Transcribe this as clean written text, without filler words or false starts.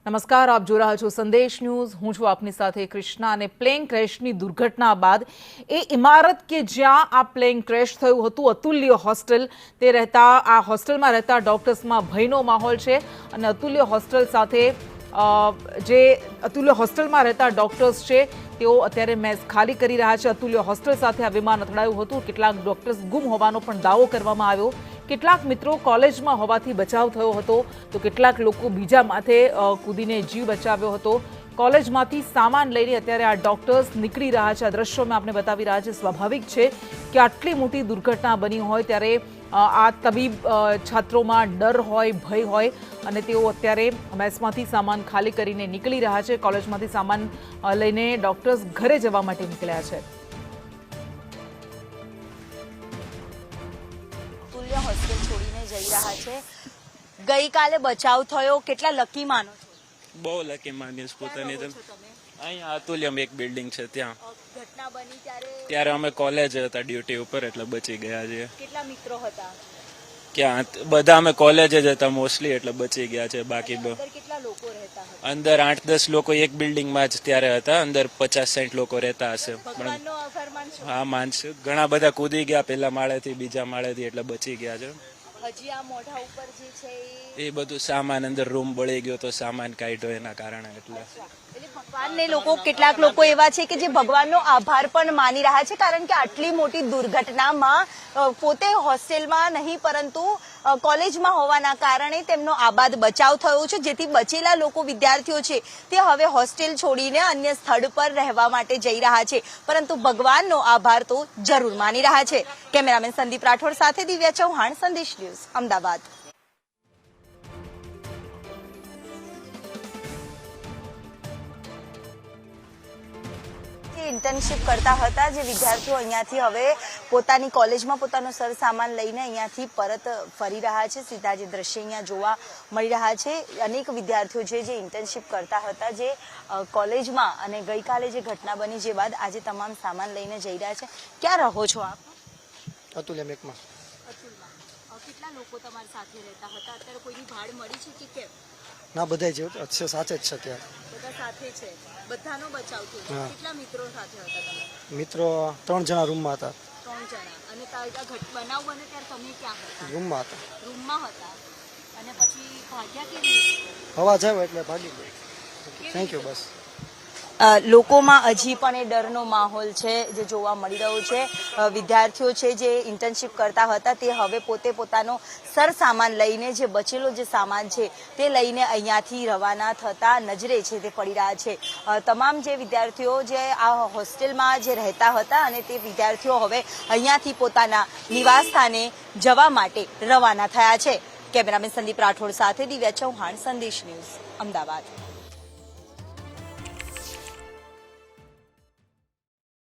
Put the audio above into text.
નમસ્કાર, આપ જોઈ રહ્યા છો સંદેશ ન્યૂઝ। હું છું આપની સાથે કૃષ્ણા। અને પ્લેન ક્રેશની દુર્ઘટના બાદ એ ઇમારત કે જ્યાં આ પ્લેન ક્રેશ થયું હતું, અતુલ્ય હોસ્ટેલ, તે રહેતા આ હોસ્ટેલમાં રહેતા ડોક્ટર્સમાં ભયનો માહોલ છે। અને અતુલ્ય હોસ્ટેલ સાથે જે અતુલ્ય હોસ્ટેલમાં રહેતા ડોક્ટર્સ છે તેઓ અત્યારે મેસ ખાલી કરી રહ્યા છે। અતુલ્ય હોસ્ટેલ સાથે આ વિમાન અથડાયું હતું। કેટલાક ડોક્ટર્સ ગુમ હોવાનો પણ દાવો કરવામાં આવ્યો। કેટલાક મિત્રો કોલેજમાં હોવાથી બચાવ થયો હતો, તો કેટલાક લોકો બીજા માથે કૂદીને જીવ બચાવ્યો હતો। કોલેજમાંથી સામાન લઈને અત્યારે આ ડોક્ટર્સ નીકળી રહ્યા છે। આ દ્રશ્યોમાં આપણે બતાવી રહ્યા છે। સ્વાભાવિક છે કે આટલી મોટી દુર્ઘટના બની હોય ત્યારે આ તબીબ છાત્રોમાં ડર હોય, ભય હોય, અને તેઓ અત્યારે મેસમાંથી સામાન ખાલી કરીને નીકળી રહ્યા છે। કોલેજમાંથી સામાન લઈને ડોક્ટર્સ ઘરે જવા માટે નીકળ્યા છે। હોસ્ટેલ છોડીને જઈ રહ્યા છે। ગઈકાલે બચાવ થયો, કેટલા લકી માનો છો? બહુ લકી માનીશ પોતાની। અહીંયા અતુલ્યમ એક બિલ્ડિંગ છે, ત્યાં ઘટના બની ત્યારે અમે કોલેજ હતા ડ્યુટી ઉપર, એટલે બચી ગયા છે। કેટલા મિત્રો હતા? ક્યાં બધા અમે કોલેજ જ હતા મોસ્ટલી, એટલે બચી ગયા છે। બાકી કેટલા લોકો રહેતા હતા? અંદર 8-10 લોકો એક બિલ્ડિંગમાં જ ત્યારે હતા। અંદર 50-60 લોકો રહેતા હશે। ભગવાનનો આભાર માનશો? હા, માનશું। ઘણા બધા કૂદી ગયા પેલા માળેથી બીજા માળેથી, એટલે બચી ગયા છે। હજી આ મોઢા ઉપર જે છે એ બધું સામાન અંદર રૂમ બળી ગયો તો સામાન કાઢ્યો એના કારણે। એટલે ભગવાનને લોકો, કેટલાક લોકો એવા છે કે જે ભગવાનનો આભાર પણ માની રહ્યા છે, કારણ કે આટલી મોટી દુર્ઘટનામાં પોતે હોસ્ટેલમાં નહીં પરંતુ કોલેજમાં હોવાના કારણે તેમનો આબાદ બચાવ થયો છે। જેથી બચેલા લોકો, વિદ્યાર્થીઓ છે, તે હવે હોસ્ટેલ છોડીને અન્ય સ્થળ પર રહેવા માટે જઈ રહ્યા છે, પરંતુ ભગવાનનો આભાર તો જરૂર માની રહ્યા છે। કેમેરામેન સંદીપ રાઠોડ સાથે દિવ્યા ચૌહાણ, સંદેશ ન્યૂઝ, અમદાવાદ। ઇન્ટર્નશીપ કરતા હતા જે વિદ્યાર્થીઓ અહીંયાથી હવે પોતાની કોલેજમાં પોતાનો સરસામાન લઈને અહીંયાથી પરત ફરી રહ્યા છે। સીધા જે દ્રશ્ય અહીંયા જોવા મળી રહ્યા છે, અનેક વિદ્યાર્થીઓ છે જે ઇન્ટર્નશીપ કરતા હતા જે કોલેજમાં, અને ગઈકાલે જે ઘટના બની જે બાદ આજે તમામ સામાન લઈને જઈ રહ્યા છે। ક્યાં રહો છો આપ? અતુલ્યમ એકમાં। કેટલા લોકો તમારી સાથે રહેતા હતા? અત્યારે કોઈની ભાડ મળી છે કે કેમ? ના, બધા જ સાથે જ છે ત્યાં। બધા સાથે છે, બધાનો બચાવ થયો। કેટલા મિત્રો સાથે હતા તમે? મિત્રો 3 જણા રૂમમાં હતા। 3 જણા। અને બનાવ બને ત્યારે તમે ક્યાં હતા? રૂમમાં હતા। રૂમમાં હતા, અને પછી ભાગ્યા કેવી રીતે? અવાજ આવ્યો એટલે ભાગી ગયો। Thank you. બસ લોકોમાં હજી પણ એ ડરનો માહોલ છે જે જોવા મળી રહ્યો છે। વિદ્યાર્થીઓ છે જે ઇન્ટર્નશીપ કરતા હતા તે હવે પોતે પોતાનો સરસામાન લઈને, જે બચેલો જે સામાન છે તે લઈને અહીંયાથી રવાના થતા નજરે છે તે પડી રહ્યા છે। તમામ જે વિદ્યાર્થીઓ જે આ હોસ્ટેલમાં જે રહેતા હતા, અને તે વિદ્યાર્થીઓ હવે અહીંયાથી પોતાના નિવાસ સ્થાને જવા માટે રવાના થયા છે। કેમેરામેન સંદીપ રાઠોડ સાથે દિવ્યા ચૌહાણ, સંદેશ ન્યૂઝ, અમદાવાદ।